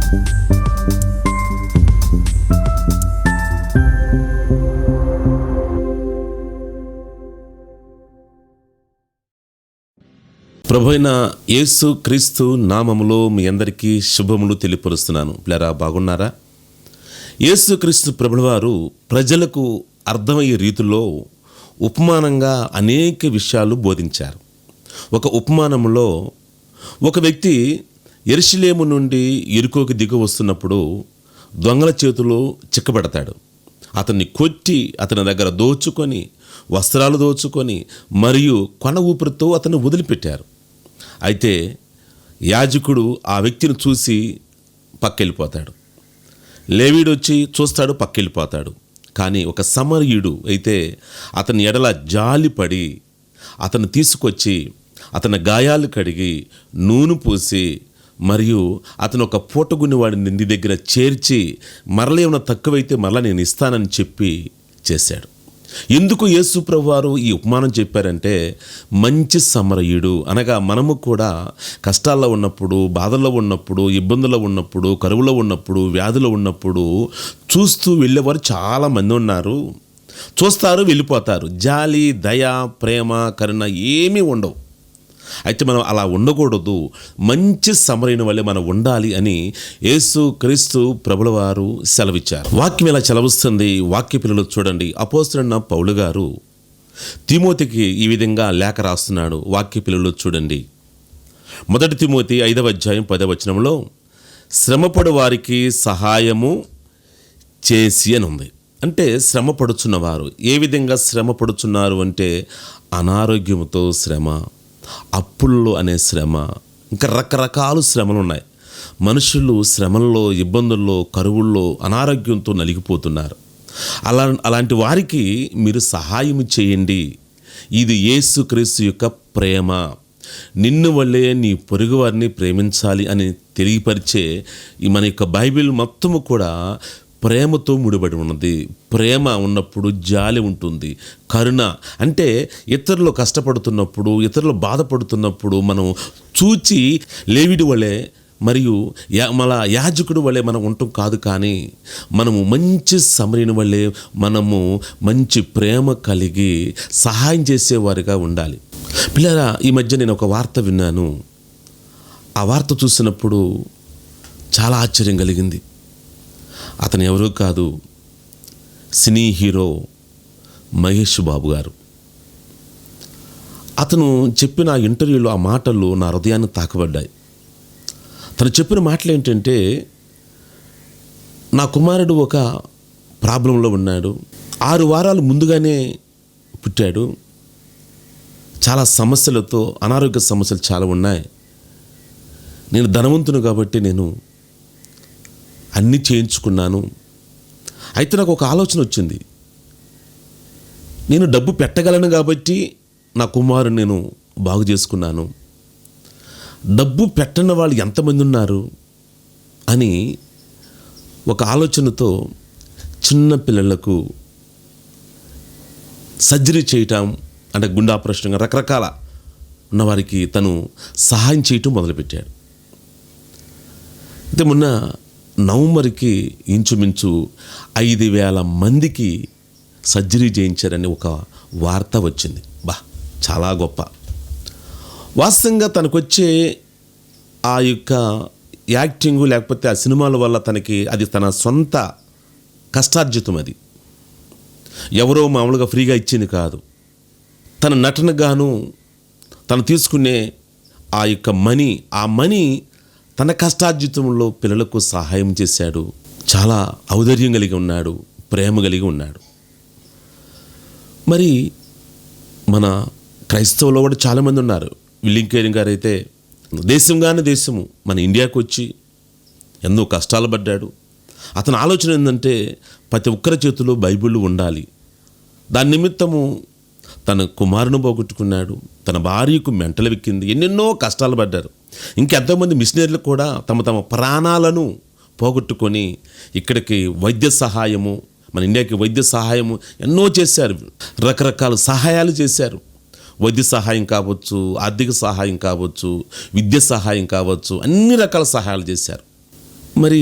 ప్రభువైన యేసు క్రీస్తు నామములో మీ అందరికీ శుభములు తెలియపరుస్తున్నాను. పిల్లరా, బాగున్నారా? యేసు క్రీస్తు ప్రభువారు ప్రజలకు అర్థమయ్యే రీతిలో ఉపమానంగా అనేక విషయాలు బోధించారు. ఒక ఉపమానంలో ఒక వ్యక్తి యెరూషలేము నుండి యెరికోకి దిగి వస్తున్నప్పుడు దొంగల చేతిలో చిక్కబడతాడు. అతన్ని కొట్టి అతని దగ్గర దోచుకొని వస్త్రాలు దోచుకొని మరియు కొన ఊపిరితో అతన్ని వదిలిపెట్టారు. అయితే యాజకుడు ఆ వ్యక్తిని చూసి పక్కెళ్ళిపోతాడు. లేవీడు వచ్చి చూస్తాడు, పక్కెళ్ళిపోతాడు. కానీ ఒక సమరయుడు అయితే అతని ఎడల జాలిపడి అతను తీసుకొచ్చి అతని గాయాలు కడిగి నూనె పూసి మరియు అతను ఒక పూటగుని వాడిని నీ దగ్గర చేర్చి మరల ఏమైనా తక్కువైతే మరలా నేను ఇస్తానని చెప్పి చేశాడు. ఎందుకు యేసు ప్రభువారు ఈ ఉపమానం చెప్పారంటే, మంచి సమరయుడు అనగా మనము కూడా కష్టాల్లో ఉన్నప్పుడు, బాధల్లో ఉన్నప్పుడు, ఇబ్బందుల్లో ఉన్నప్పుడు, కరువులో ఉన్నప్పుడు, వ్యాధులో ఉన్నప్పుడు చూస్తూ వెళ్ళేవారు చాలామంది ఉన్నారు. చూస్తారు, వెళ్ళిపోతారు. జాలి, దయ, ప్రేమ, కరుణ ఏమీ ఉండవు. అయితే మనం అలా ఉండకూడదు. మంచి సమరయుని వల్లే మనం ఉండాలి అని యేసు క్రీస్తు ప్రభుల వారు సెలవిచ్చారు. వాక్యం ఇలా సెలవిస్తుంది. వాక్య పిల్లలు చూడండి. అపోస్తలుడైన పౌలు గారు తిమోతికి ఈ విధంగా లేఖ రాస్తున్నాడు. వాక్య పిల్లలు చూడండి. 1 తిమోతి 5వ అధ్యాయం 10వ వచనంలో శ్రమపడు వారికి సహాయము చేసి అని ఉంది. అంటే శ్రమ పడుచున్నవారు ఏ విధంగా శ్రమ పడుచున్నారు అంటే, అనారోగ్యంతో శ్రమ, అప్పుల్లో అనే శ్రమ, ఇంకా రకరకాల శ్రమలు ఉన్నాయి. మనుషులు శ్రమల్లో, ఇబ్బందుల్లో, కరువుల్లో, అనారోగ్యంతో నలిగిపోతున్నారు. అలాంటి వారికి మీరు సహాయం చేయండి. ఇది యేసుక్రీస్తు యొక్క ప్రేమ. నిన్ను వల్లే నీ పొరుగువారిని ప్రేమించాలి అని తెలియపరిచే మన యొక్క బైబిల్ మొత్తము కూడా ప్రేమతో ముడిపడి ఉన్నది. ప్రేమ ఉన్నప్పుడు జాలి ఉంటుంది, కరుణ. అంటే ఇతరులు కష్టపడుతున్నప్పుడు, ఇతరులు బాధపడుతున్నప్పుడు మనం చూచి లేవిడి వలె మరియు మన యాజకుడు వలె మనం ఉంటాం కాదు, కానీ మనము మంచి సమరయుని వలె మనము మంచి ప్రేమ కలిగి సహాయం చేసేవారిగా ఉండాలి. పిల్లరా, ఈ మధ్య నేను ఒక వార్త విన్నాను. ఆ వార్త చూసినప్పుడు చాలా ఆశ్చర్యం కలిగింది. అతను ఎవరూ కాదు, సినీ హీరో మహేష్ బాబు గారు. అతను చెప్పిన ఇంటర్వ్యూలో ఆ మాటలు నా హృదయాన్ని తాకబడ్డాయి. తను చెప్పిన మాటలు ఏంటంటే, నా కుమారుడు ఒక ప్రాబ్లంలో ఉన్నాడు. 6 వారాలు ముందుగానే పుట్టాడు. చాలా సమస్యలతో, అనారోగ్య సమస్యలు చాలా ఉన్నాయి. నేను ధనవంతును కాబట్టి నేను అన్నీ చేయించుకున్నాను. అయితే నాకు ఒక ఆలోచన వచ్చింది. నేను డబ్బు పెట్టగలను కాబట్టి నా కుమారుని నేను బాగు చేసుకున్నాను. డబ్బు పెట్టని వాళ్ళు ఎంతమంది ఉన్నారు అని ఒక ఆలోచనతో చిన్న పిల్లలకు సర్జరీ చేయటం, అంటే గుండె ఆపరేషన్, రకరకాల ఉన్నవారికి తను సహాయం చేయటం మొదలుపెట్టాడు. అయితే మొన్న నవంబర్కి ఇంచుమించు 5,000 మందికి సర్జరీ చేయించారని ఒక వార్త వచ్చింది. చాలా గొప్ప. వాస్తవంగా తనకొచ్చే ఆ యొక్క యాక్టింగు లేకపోతే ఆ సినిమాల వల్ల తనకి అది తన సొంత కష్టార్జితం. అది ఎవరో మామూలుగా ఫ్రీగా ఇచ్చింది కాదు. తన నటనగాను తను తీసుకునే ఆ యొక్క మనీ తన కష్టార్జితంలో పిల్లలకు సహాయం చేశాడు. చాలా ఔదార్యం కలిగి ఉన్నాడు, ప్రేమ కలిగి ఉన్నాడు. మరి మన క్రైస్తవులో కూడా చాలామంది ఉన్నారు. విల్లియం కేరీ గారు అయితే దేశము మన ఇండియాకు వచ్చి ఎన్నో కష్టాలు పడ్డాడు. అతని ఆలోచన ఏంటంటే, ప్రతి ఒక్కరి చేతిలో బైబిల్ ఉండాలి. దాని నిమిత్తము తన కుమారుని పోగొట్టుకున్నాడు, తన భార్యకు మెంటలు వెక్కింది, ఎన్నెన్నో కష్టాలు పడ్డారు. ఇంకెంతోమంది మిషనరీలు కూడా తమ ప్రాణాలను పోగొట్టుకొని ఇక్కడికి వైద్య సహాయము, మన ఇండియాకి వైద్య సహాయము ఎన్నో చేశారు. రకరకాల సహాయాలు చేశారు. వైద్య సహాయం కావచ్చు, ఆర్థిక సహాయం కావచ్చు, విద్య సహాయం కావచ్చు, అన్ని రకాల సహాయాలు చేశారు. మరి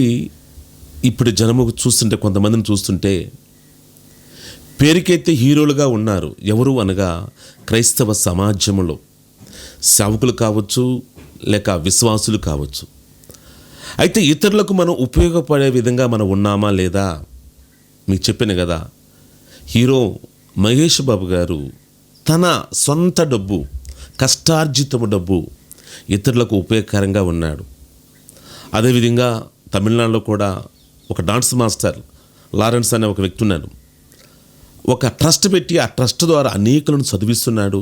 ఇప్పుడు జనము చూస్తుంటే, కొంతమందిని చూస్తుంటే పేరుకైతే హీరోలుగా ఉన్నారు. ఎవరు అనగా క్రైస్తవ సమాజంలో సేవకులు కావచ్చు, లేక విశ్వాసులు కావచ్చు. అయితే ఇతరులకు మనం ఉపయోగపడే విధంగా మనం ఉన్నామా లేదా? మీకు చెప్పాను కదా, హీరో మహేష్ బాబు గారు తన సొంత డబ్బు, కష్టార్జితము డబ్బు ఇతరులకు ఉపయోగకరంగా ఉన్నాడు. అదేవిధంగా తమిళనాడులో కూడా ఒక డాన్స్ మాస్టర్ లారెన్స్ అనే ఒక వ్యక్తి ఉన్నాడు. ఒక ట్రస్ట్ పెట్టి ఆ ట్రస్ట్ ద్వారా అనేకులను చదివిస్తున్నాడు,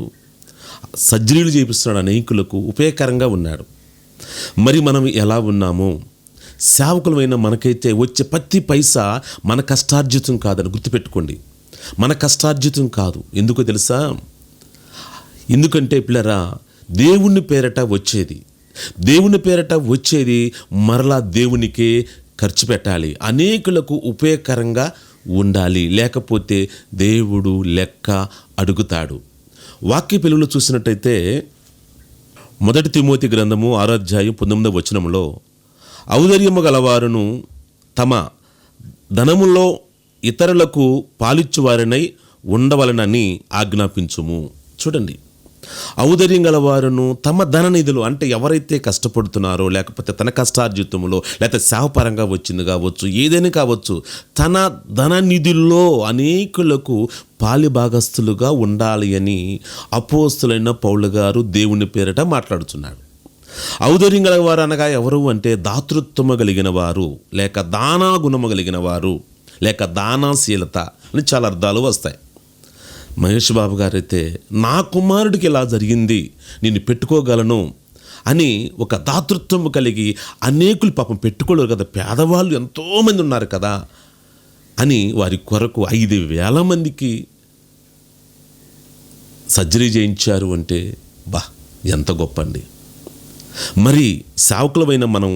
సర్జరీలు చేపిస్తున్నాడు, అనేకులకు ఉపయోగకరంగా ఉన్నాడు. మరి మనం ఎలా ఉన్నాము? సేవకులమైన మనకైతే వచ్చే ప్రతి పైసా మన కష్టార్జితం కాదని గుర్తుపెట్టుకోండి. మన కష్టార్జితం కాదు. ఎందుకో తెలుసా? ఎందుకంటే పిల్లరా, దేవుని పేరట వచ్చేది మరలా దేవునికే ఖర్చు పెట్టాలి, అనేకులకు ఉపయోగకరంగా ఉండాలి. లేకపోతే దేవుడు లెక్క అడుగుతాడు. వాక్య పిలువలు చూసినట్టయితే 1 తిమోతి గ్రంథము 6వ అధ్యాయం 19వ వచనంలో, ఔదార్యము గలవారును తమ ధనములో ఇతరులకు పాలిచ్చువారినై ఉండవలనని ఆజ్ఞాపించుము. చూడండి, ఔదార్యం గలవారును తమ ధననిధులు అంటే ఎవరైతే కష్టపడుతున్నారో, లేకపోతే తన కష్టార్జితములో, లేకపోతే సేవపరంగా వచ్చింది కావచ్చు, ఏదైనా కావచ్చు, తన ధననిధుల్లో అనేకులకు పాలిభాగస్తులుగా ఉండాలి అని అపోస్తలుడైన పౌలు గారు దేవుని పేరిట మాట్లాడుతున్నాడు. ఔదార్యం గలవారు అనగా ఎవరు అంటే దాతృత్వము కలిగిన వారు, లేక దానా గుణము కలిగిన వారు, లేక దానాశీలత అని చాలా అర్థాలు వస్తాయి. మహేష్ బాబు గారైతే నా కుమారుడికి ఇలా జరిగింది, నేను పెట్టుకోగలను అని ఒక దాతృత్వం కలిగి, అనేకులు పాపం పెట్టుకోలేరు కదా, పేదవాళ్ళు ఎంతోమంది ఉన్నారు కదా అని వారి కొరకు 5,000 మందికి సర్జరీ చేయించారు అంటే ఎంత గొప్ప అండి. మరి సేవకులమైన మనం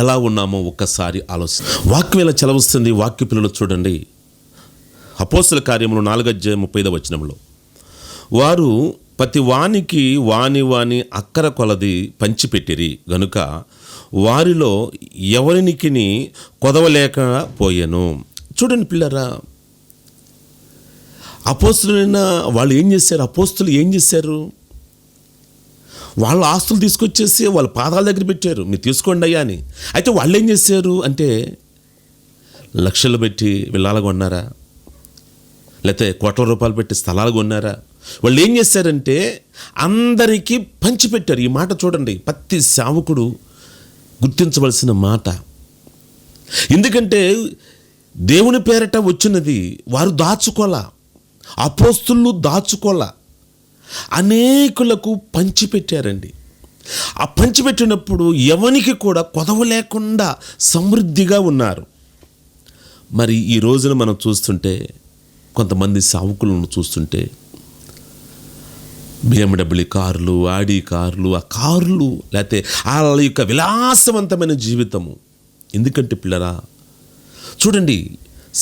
ఎలా ఉన్నామో ఒక్కసారి ఆలోచన. వాక్యం ఎలా చలవస్తుంది? వాక్య పిల్లలు చూడండి, అపోస్తల కార్యములు 4వ అధ్యాయం 35వ వచనంలో, వారు ప్రతి వానికి వాని అక్కర కొలది పంచిపెట్టిరి గనుక వారిలో ఎవరినికిని కొదవలేకపోయెను. చూడండి పిల్లరా, అపోస్తలులైన వాళ్ళు ఏం చేశారు? అపోస్తలు ఏం చేశారు? వాళ్ళ ఆస్తులు తీసుకొచ్చేసి వాళ్ళ పాదాల దగ్గర పెట్టారు, మీరు తీసుకోండి అయ్యా అని. అయితే వాళ్ళు ఏం చేశారు అంటే లక్షలు పెట్టి విల్లాలు కొన్నారా, లేకపోతే కోట్ల రూపాయలు పెట్టి స్థలాలు కొన్నారా? వాళ్ళు ఏం చేశారంటే అందరికీ పంచిపెట్టారు. ఈ మాట చూడండి, ప్రతి సేవకుడు గుర్తించవలసిన మాట. ఎందుకంటే దేవుని పేరట వచ్చినది వారు దాచుకోలా, అపోస్తులు దాచుకోలా, అనేకులకు పంచిపెట్టారండి. ఆ పంచిపెట్టినప్పుడు ఎవనికి కూడా కొదవ లేకుండా సమృద్ధిగా ఉన్నారు. మరి ఈ రోజున మనం చూస్తుంటే, కొంతమంది సేవకులను చూస్తుంటే BMW కార్లు, ఆడి కార్లు, ఆ కార్లు, లేకపోతే వాళ్ళ యొక్క విలాసవంతమైన జీవితము. ఎందుకంటే పిల్లరా చూడండి,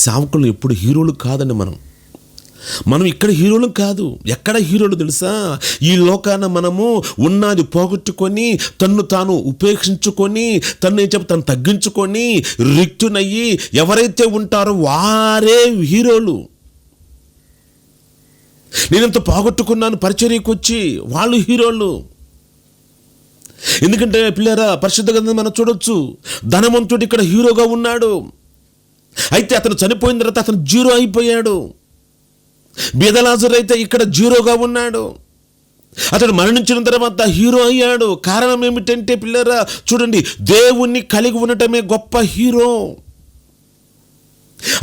సేవకులు ఎప్పుడు హీరోలు కాదండి. మనం ఇక్కడ హీరోలు కాదు. ఎక్కడ హీరోలు తెలుసా? ఈ లోకాన మనము ఉన్నది పోగొట్టుకొని, తన్ను తాను ఉపేక్షించుకొని, తను తగ్గించుకొని, రిక్తునయ్యి ఎవరైతే ఉంటారో వారే హీరోలు. నేనంత పోగొట్టుకున్నాను పరిచర్యకు వచ్చి, వాళ్ళు హీరోలు. ఎందుకంటే పిల్లరా, పరిశుద్ధ గ్రంథం మనం చూడొచ్చు, ధనవంతుడు ఇక్కడ హీరోగా ఉన్నాడు. అయితే అతను చనిపోయిన తర్వాత అతను జీరో అయిపోయాడు. బీదలాజరు అయితే ఇక్కడ జీరోగా ఉన్నాడు. అతడు మరణించిన తర్వాత హీరో అయ్యాడు. కారణం ఏమిటంటే పిల్లరా చూడండి, దేవుణ్ణి కలిగి ఉండటమే గొప్ప హీరో.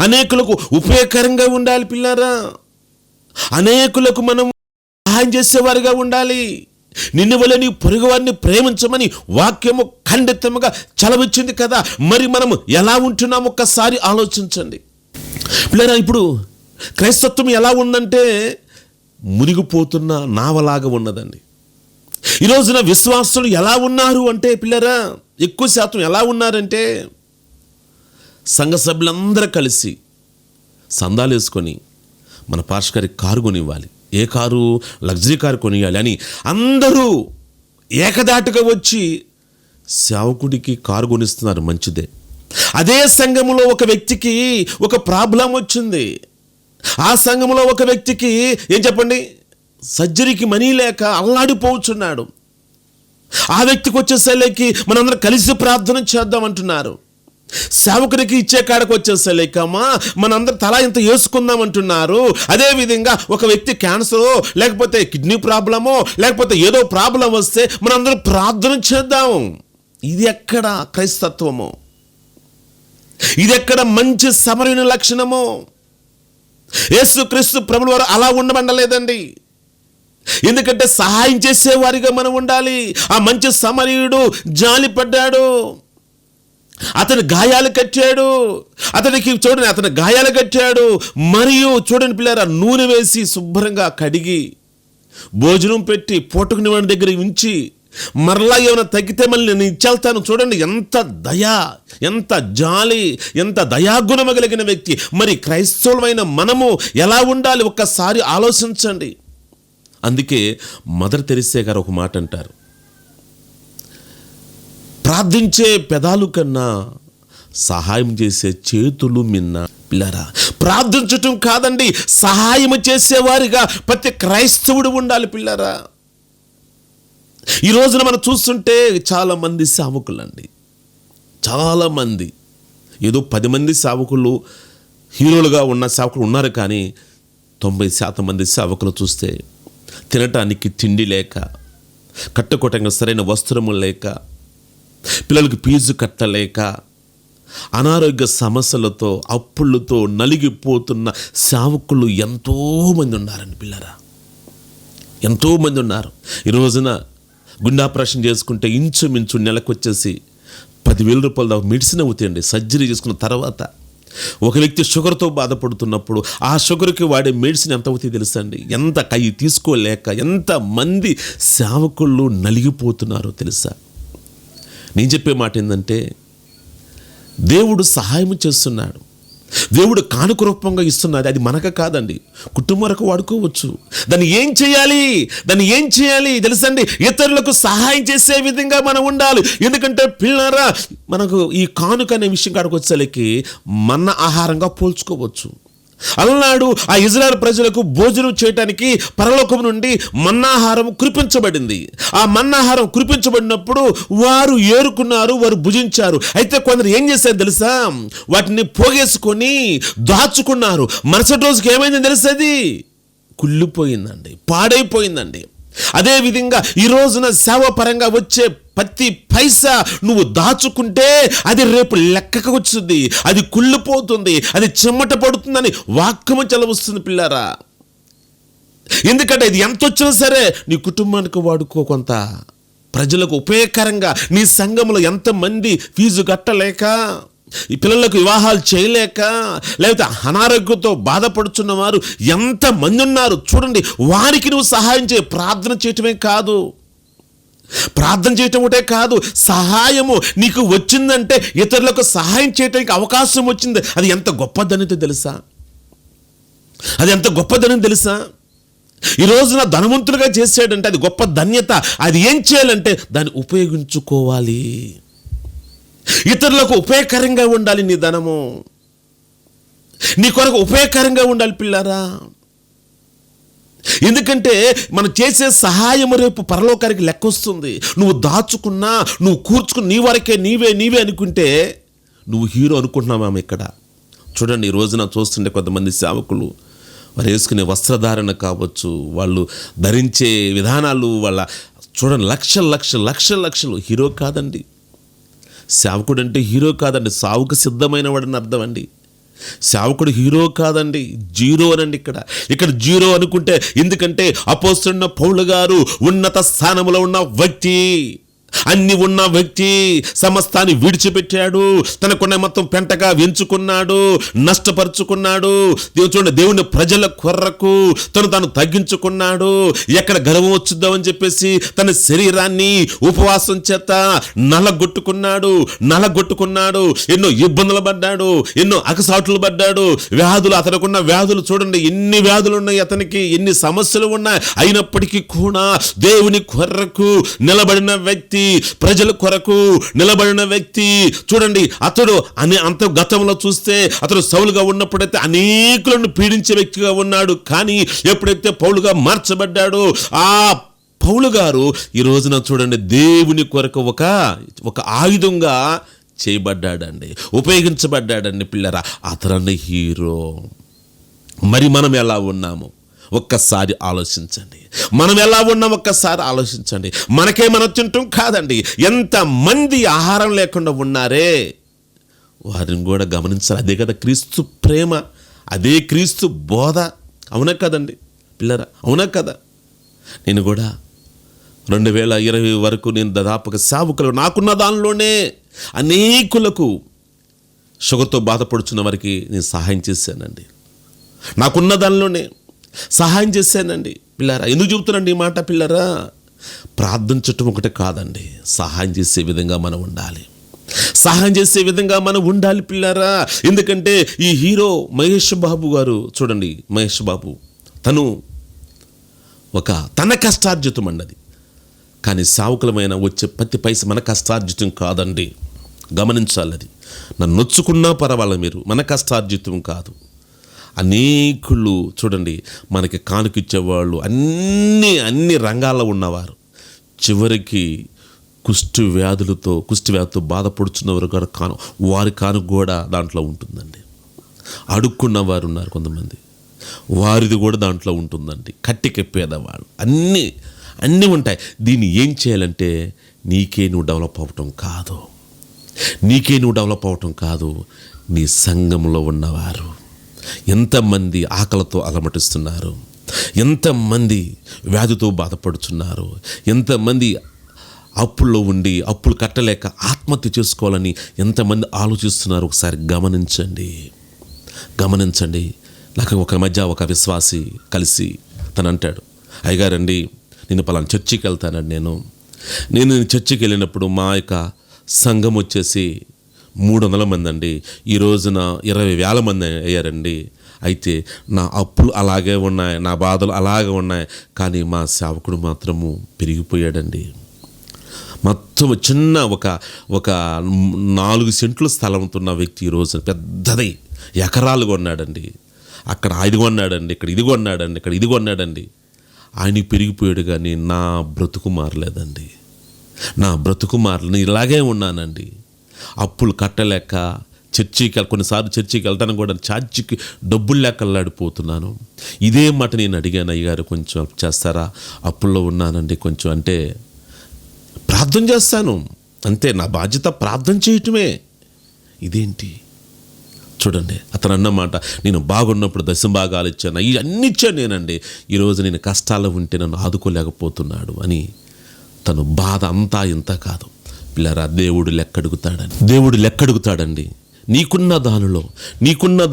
అనేకులకు ఉపయోగకరంగా ఉండాలి పిల్లరా. అనేకులకు మనం సహాయం చేసేవారిగా ఉండాలి. నిన్ను వలె నీ పొరుగువారిని ప్రేమించమని వాక్యము ఖండితముగా చలవిచ్చింది కదా. మరి మనము ఎలా ఉంటున్నాము ఒక్కసారి ఆలోచించండి పిల్లరా. ఇప్పుడు క్రైస్తత్వం ఎలా ఉందంటే మునిగిపోతున్న నావలాగా ఉన్నదండి. ఈ రోజున విశ్వాసులు ఎలా ఉన్నారు అంటే పిల్లరా, ఎక్కువ శాతం ఎలా ఉన్నారంటే సంఘ సభ్యులందరూ కలిసి సందాలు వేసుకొని మన పార్షగారికి కారు కొనివ్వాలి, ఏ కారు, లగ్జరీ కారు కొనియాలి అని అందరూ ఏకదాటిగా వచ్చి సేవకుడికి కారు కొనిస్తున్నారు. మంచిదే, అదే సంఘములో ఒక వ్యక్తికి ఒక ప్రాబ్లం వచ్చింది. ఆ సంఘములో ఒక వ్యక్తికి ఏం చెప్పండి, సర్జరీకి మనీ లేక అల్లాడిపోతున్నాడు. ఆ వ్యక్తికి వచ్చేసరికి మనందరం కలిసి ప్రార్థన చేద్దామంటున్నారు. సేవకునికి ఇచ్చే కాడకు వచ్చేసలేకమ్మా మనందరం తలా ఇంత వేసుకుందాం అంటున్నారు. అదేవిధంగా ఒక వ్యక్తి క్యాన్సరో లేకపోతే కిడ్నీ ప్రాబ్లమో లేకపోతే ఏదో ప్రాబ్లం వస్తే మనందరం ప్రార్థన చేద్దాం. ఇది ఎక్కడ క్రైస్తత్వము? ఇది ఎక్కడ మంచి సమరయుని లక్షణము? యేసుక్రీస్తు ప్రభువు వారు అలా ఉండమండలేదండి. ఎందుకంటే సహాయం చేసేవారిగా మనం ఉండాలి. ఆ మంచి సమరయుడు జాలి పడ్డాడు, అతని గాయాలు కట్టాడు. అతని గాయాలు కట్టాడు. మరియు చూడండి పిల్లరా, నూనె వేసి శుభ్రంగా కడిగి భోజనం పెట్టి పూటకుని వాడి దగ్గర ఉంచి మరలా ఏమైనా తగ్గితే మళ్ళీ నేను ఇచ్చేళ్తాను. చూడండి ఎంత దయా, ఎంత జాలి, ఎంత దయాగుణము కలిగిన వ్యక్తి. మరి క్రైస్తవులమైన మనము ఎలా ఉండాలి ఒక్కసారి ఆలోచించండి. అందుకే మదర్ తెరిసే గారు ఒక మాట అంటారు, ప్రార్థించే పెదాలు కన్నా సహాయం చేసే చేతులు మిన్న. పిల్లరా, ప్రార్థించటం కాదండి, సహాయం చేసేవారిగా ప్రతి క్రైస్తవుడు ఉండాలి. పిల్లరా, ఈ రోజున మనం చూస్తుంటే చాలామంది సేవకులండి, చాలామంది ఏదో 10 మంది సేవకులు హీరోలుగా ఉన్న సేవకులు ఉన్నారు, కానీ 90% మంది సేవకులు చూస్తే తినటానికి తిండి లేక, కట్టుకోవటానికి సరైన వస్త్రము లేక, పిల్లలకి ఫీజు కట్టలేక, అనారోగ్య సమస్యలతో అప్పులతో నలిగిపోతున్న సేవకులు ఎంతోమంది ఉన్నారండి. పిల్లరా, ఎంతోమంది ఉన్నారు. ఈ రోజున గుండె ఆపరేషన్ చేసుకుంటే ఇంచుమించు నెలకు వచ్చేసి 10,000 రూపాయలు దాకా మెడిసిన్ అవుతాయండి. సర్జరీ చేసుకున్న తర్వాత ఒక వ్యక్తి షుగర్తో బాధపడుతున్నప్పుడు ఆ షుగర్కి వాడే మెడిసిన్ ఎంత అవుతుంది తెలుసా అండి? ఎంత కయ్యి తీసుకోలేక ఎంతమంది సేవకుళ్ళు నలిగిపోతున్నారో తెలుసా? నేను చెప్పే మాట ఏంటంటే, దేవుడు సహాయం చేస్తున్నాడు, దేవుడు కానుక రూపంగా ఇస్తున్నది. అది మనకు కాదండి, కుటుంబాలకు వాడుకోవచ్చు. దాన్ని ఏం చేయాలి తెలుసండి? ఇతరులకు సహాయం చేసే విధంగా మనం ఉండాలి. ఎందుకంటే పిల్లరా, మనకు ఈ కానుక అనే విషయం కాడికి వచ్చేసరికి మన ఆహారంగా పోల్చుకోవచ్చు. అలనాడు ఆ ఇజ్రాయెల్ ప్రజలకు భోజనం చేయటానికి పరలోకం నుండి మన్నాహారం కురిపించబడింది. ఆ మన్నాహారం కురిపించబడినప్పుడు వారు ఏరుకున్నారు, వారు భుజించారు. అయితే కొందరు ఏం చేశారు తెలుసా? వాటిని పోగేసుకొని దాచుకున్నారు. మరుసటి రోజుకి ఏమైంది తెలుసది? కుళ్ళిపోయిందండి, పాడైపోయిందండి. అదేవిధంగా ఈ రోజున సేవాపరంగా వచ్చే ప్రతి పైసా నువ్వు దాచుకుంటే అది రేపు లెక్కకు వచ్చుద్ది, అది కుళ్ళిపోతుంది, అది చెమట పడుతుందని వాక్యము చలవస్తుంది. పిల్లారా, ఎందుకంటే ఇది ఎంత వచ్చినా సరే నీ కుటుంబానికి వాడుకో, కొంత ప్రజలకు ఉపయోగకరంగా. నీ సంఘంలో ఎంతమంది ఫీజు కట్టలేక, ఈ పిల్లలకు వివాహాలు చేయలేక, లేకపోతే అనారోగ్యంతో బాధపడుతున్న వారు ఎంతమంది ఉన్నారు చూడండి. వారికి నువ్వు సహాయం చేయి. ప్రార్థన చేయటమే కాదు, ప్రార్థన చేయటం ఒకటే కాదు, సహాయము నీకు వచ్చిందంటే ఇతరులకు సహాయం చేయటానికి అవకాశం వచ్చింది. అది ఎంత గొప్పదనితో తెలుసా? అది ఎంత గొప్పదని తెలుసా? ఈ రోజున ధనవంతులుగా చేసాడంటే అది గొప్ప ధన్యత. అది ఏం చేయాలంటే దాన్ని ఉపయోగించుకోవాలి, ఇతరులకు ఉపయోగకరంగా ఉండాలి. నీ ధనము నీ కొరకు ఉపయోగకరంగా ఉండాలి పిల్లారా. ఎందుకంటే మనం చేసే సహాయం రేపు పరలోకానికి లెక్క వస్తుంది. నువ్వు దాచుకున్నా, నువ్వు కూర్చుకుని నీ వరకే నీవే అనుకుంటే నువ్వు హీరో అనుకుంటున్నామా? ఇక్కడ చూడండి, ఈ రోజున చూస్తుంటే కొంతమంది సేవకులు వారు వేసుకునే వస్త్రధారణ కావచ్చు, వాళ్ళు ధరించే విధానాలు, వాళ్ళ చూడండి లక్షలు హీరో కాదండి. సేవకుడు అంటే హీరో కాదండి, సావుకు సిద్ధమైన వాడని అర్థం అండి. సేవకుడు హీరో కాదండి, జీరో అనండి. ఇక్కడ జీరో అనుకుంటే, ఎందుకంటే అపోస్తలుడైన పౌలు గారు ఉన్నత స్థానంలో ఉన్న వ్యక్తి, అన్ని ఉన్న వ్యక్తి సమస్తాన్ని విడిచిపెట్టాడు. తనకున్న మొత్తం పెంటగా వెంచుకున్నాడు, నష్టపరుచుకున్నాడు. చూడండి, దేవుని ప్రజల కొరకు తను తగ్గించుకున్నాడు. ఎక్కడ గర్వం వచ్చుద్దామని చెప్పేసి తన శరీరాన్ని ఉపవాసం చేత నలగొట్టుకున్నాడు. ఎన్నో ఇబ్బందులు పడ్డాడు, ఎన్నో అకసాటులు పడ్డాడు. వ్యాధులు, అతనుకున్న వ్యాధులు చూడండి, ఎన్ని వ్యాధులు ఉన్నాయి అతనికి, ఎన్ని సమస్యలు ఉన్నాయి. అయినప్పటికీ కూడా దేవుని కొరకు నిలబడిన వ్యక్తి, వ్యక్తి, ప్రజల కొరకు నిలబడిన వ్యక్తి. చూడండి, అతడు అంత గతంలో చూస్తే అతడు సౌలుగా ఉన్నప్పుడైతే అనేకులను పీడించే వ్యక్తిగా ఉన్నాడు. కానీ ఎప్పుడైతే పౌలుగా మార్చబడ్డాడో ఆ పౌలు గారు ఈ రోజున చూడండి దేవుని కొరకు ఒక ఆయుధంగా చేయబడ్డాడండి, ఉపయోగించబడ్డాడండి పిల్లరా. అతను హీరో. మరి మనం ఎలా ఉన్నాము ఒక్కసారి ఆలోచించండి. మనం ఎలా ఉన్నాం ఒక్కసారి ఆలోచించండి. మనకే మనం తింటాం కాదండి, ఎంతమంది ఆహారం లేకుండా ఉన్నారే వారిని కూడా గమనించాలి. అదే కదా క్రీస్తు ప్రేమ, అదే క్రీస్తు బోధ. అవునా కదండి పిల్లరా, అవునా కదా? నేను కూడా 2020 వరకు నేను దాదాపుగా సేవకులు నాకున్న దానిలోనే అనేకులకు షుగర్తో బాధపడుచున్న వారికి నేను సహాయం చేశానండి. నాకున్న దానిలోనే సహాయం చేశానండి పిల్లరా. ఎందుకు చెబుతున్నాండి ఈ మాట పిల్లరా? ప్రార్థించటం ఒకటే కాదండి, సహాయం చేసే విధంగా మనం ఉండాలి. సహాయం చేసే విధంగా మనం ఉండాలి పిల్లరా. ఎందుకంటే ఈ హీరో మహేష్ బాబు గారు చూడండి, మహేష్ బాబు తన కష్టార్జితం అన్నది. కానీ సావుకులమైన వచ్చే ప్రతి పైస మన కష్టార్జితం కాదండి, గమనించాలి. అది నన్ను నొచ్చుకున్నా పర్వాలేదు, మీరు మన కష్టార్జితం కాదు. అనేకులు చూడండి మనకి కానుకిచ్చేవాళ్ళు అన్ని రంగాల్లో ఉన్నవారు చివరికి కుష్టి వ్యాధితో బాధపడుచున్నవారు కూడా వారి కానుక కూడా దాంట్లో ఉంటుందండి. అడుక్కున్న వారు ఉన్నారు కొంతమంది, వారిది కూడా దాంట్లో ఉంటుందండి. కట్టికి పేదవాళ్ళు అన్నీ ఉంటాయి. దీన్ని ఏం చేయాలంటే నీకే నువ్వు డెవలప్ అవ్వటం కాదు, నీ సంఘంలో ఉన్నవారు ఎంతమంది ఆకలితో అలమటిస్తున్నారు, ఎంతమంది వ్యాధితో బాధపడుతున్నారు, ఎంతమంది అప్పుల్లో ఉండి అప్పులు కట్టలేక ఆత్మహత్య చేసుకోవాలని ఎంతమంది ఆలోచిస్తున్నారు. ఒకసారి గమనించండి. నాకు ఒక విశ్వాసి కలిసి తను అంటాడు, అయ్యగారండి నేను పలానా చర్చికి వెళ్తానండి. నేను చర్చికి వెళ్ళినప్పుడు మా యొక్క సంఘం వచ్చేసి 300 మంది అండి. ఈ రోజున 20,000 మంది అయ్యారండి. అయితే నా అప్పులు అలాగే ఉన్నాయి, నా బాధలు అలాగే ఉన్నాయి, కానీ మా సేవకుడు మాత్రము పెరిగిపోయాడండి. మొత్తం చిన్న ఒక 4 సెంట్లు స్థలంతో ఉన్న వ్యక్తి ఈ రోజున పెద్దది ఎకరాలు కొన్నాడండి. అక్కడ ఇది కొన్నాడండి, ఇక్కడ ఇది కొన్నాడండి, ఇక్కడ ఇది కొన్నాడండి. ఆయన పెరిగిపోయాడు, కానీ నా బ్రతుకు మారలేదండి. నేను ఇలాగే ఉన్నానండి. అప్పులు కట్టలేక కొన్నిసార్లు చర్చికి వెళ్తాను కూడా ఛార్జీకి డబ్బులు లేక అల్లాడిపోతున్నాను. ఇదే మాట నేను అడిగాను, అయ్యగారు కొంచెం చేస్తారా, అప్పుల్లో ఉన్నానండి కొంచెం అంటే. ప్రార్థన చేస్తాను అంతే, నా బాధ్యత ప్రార్థన చేయటమే. ఇదేంటి చూడండి, అతను అన్నమాట, నేను బాగున్నప్పుడు 10 భాగాలు ఇచ్చాను, ఇవన్నీ ఇచ్చాను నేనండి, ఈరోజు నేను కష్టాల్లో ఉంటే నన్ను ఆదుకోలేకపోతున్నాడు అని. తను బాధ అంతా ఇంత కాదు పిల్లరా. దేవుడు లెక్కడుగుతాడండి. నీకున్న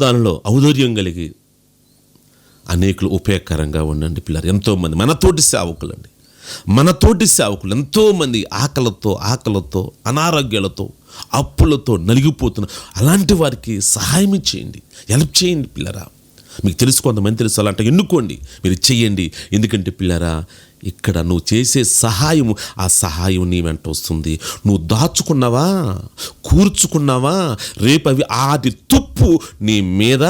దానిలో ఔదార్యం కలిగి అనేకులు ఉపయోగకరంగా ఉండండి పిల్లలు. ఎంతోమంది మనతోటి సేవకులు ఎంతోమంది ఆకలితో అనారోగ్యాలతో అప్పులతో నలిగిపోతున్నారు. అలాంటి వారికి సహాయం చేయండి, హెల్ప్ చేయండి పిల్లరా. మీకు కొంతమంది తెలుసు, అలాంటి ఎన్నుకోండి, మీరు చెయ్యండి. ఎందుకంటే పిల్లరా, ఇక్కడ నువ్వు చేసే సహాయము, ఆ సహాయం నీ వెంట వస్తుంది. నువ్వు దాచుకున్నావా, కూర్చుకున్నావా, రేపు అవి ఆది తుప్పు నీ మీద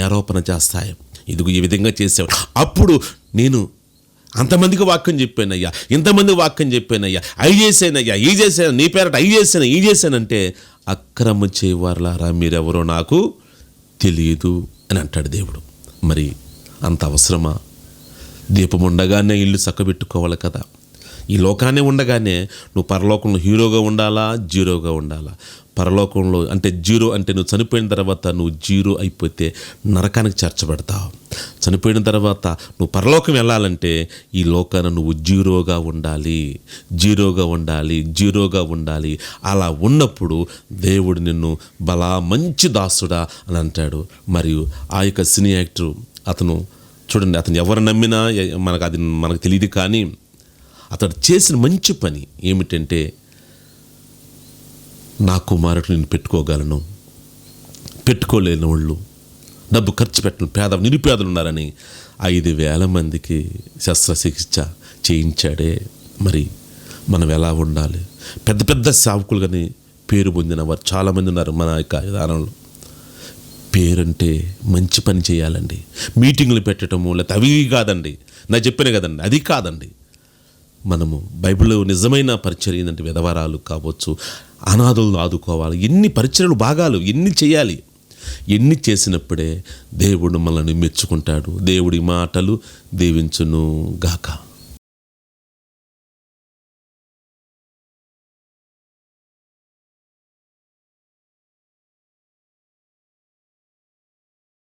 నిరూపణ చేస్తాయి. ఇదిగో ఈ విధంగా చేసావు, అప్పుడు నేను అంతమందికి వాక్యం చెప్పానయ్యా, ఇంతమంది వాక్యం చెప్పానయ్యా, అవి చేశానయ్యా, ఈ చేశాను, నీ పేరట ఈ చేశానంటే, అక్రమ చేయవారులారా మీరెవరో నాకు తెలియదు అని అంటాడు దేవుడు. మరి అంత అవసరమా? దీపం ఉండగానే ఇల్లు చక్కబెట్టుకోవాలి కదా. ఈ లోకాన్ని ఉండగానే నువ్వు పరలోకంలో హీరోగా ఉండాలా, జీరోగా ఉండాలా? పరలోకంలో అంటే జీరో అంటే నువ్వు చనిపోయిన తర్వాత నువ్వు జీరో అయిపోతే నరకానికి చేర్చబడతావు. చనిపోయిన తర్వాత నువ్వు పరలోకం వెళ్ళాలంటే ఈ లోకాన నువ్వు జీరోగా ఉండాలి. అలా ఉన్నప్పుడు దేవుడు నిన్ను మంచి దాసుడా అని అంటాడు. మరియు ఆ యొక్క సినీ యాక్టర్ అతను చూడండి, అతను ఎవరు నమ్మినా మనకు తెలియదు, కానీ అతడు చేసిన మంచి పని ఏమిటంటే, నా కుమారుడు నేను పెట్టుకోలేని వాళ్ళు, డబ్బు ఖర్చు పెట్టిన నిరుపేదలు ఉన్నారని 5,000 మందికి శస్త్రచికిత్స చేయించాడే. మరి మనం ఎలా ఉండాలి? పెద్ద పెద్ద సేవకులుగాని పేరు పొందిన వారు చాలామంది ఉన్నారు మన యొక్క విధానంలో. పేరంటే మంచి పని చేయాలండి, మీటింగులు పెట్టడము లేకపోతే అవి కాదండి, నాకు చెప్పిన కదండి, అది కాదండి. మనము బైబిల్లో నిజమైన పరిచర్య ఏంటంటే విధవరాలు కావచ్చు, అనాథులను ఆదుకోవాలి, ఎన్ని పరిచర్యలు భాగాలు ఎన్ని చేయాలి. ఎన్ని చేసినప్పుడే దేవుడు మనల్ని మెచ్చుకుంటాడు. దేవుడి మాటలు దీవించును గాక.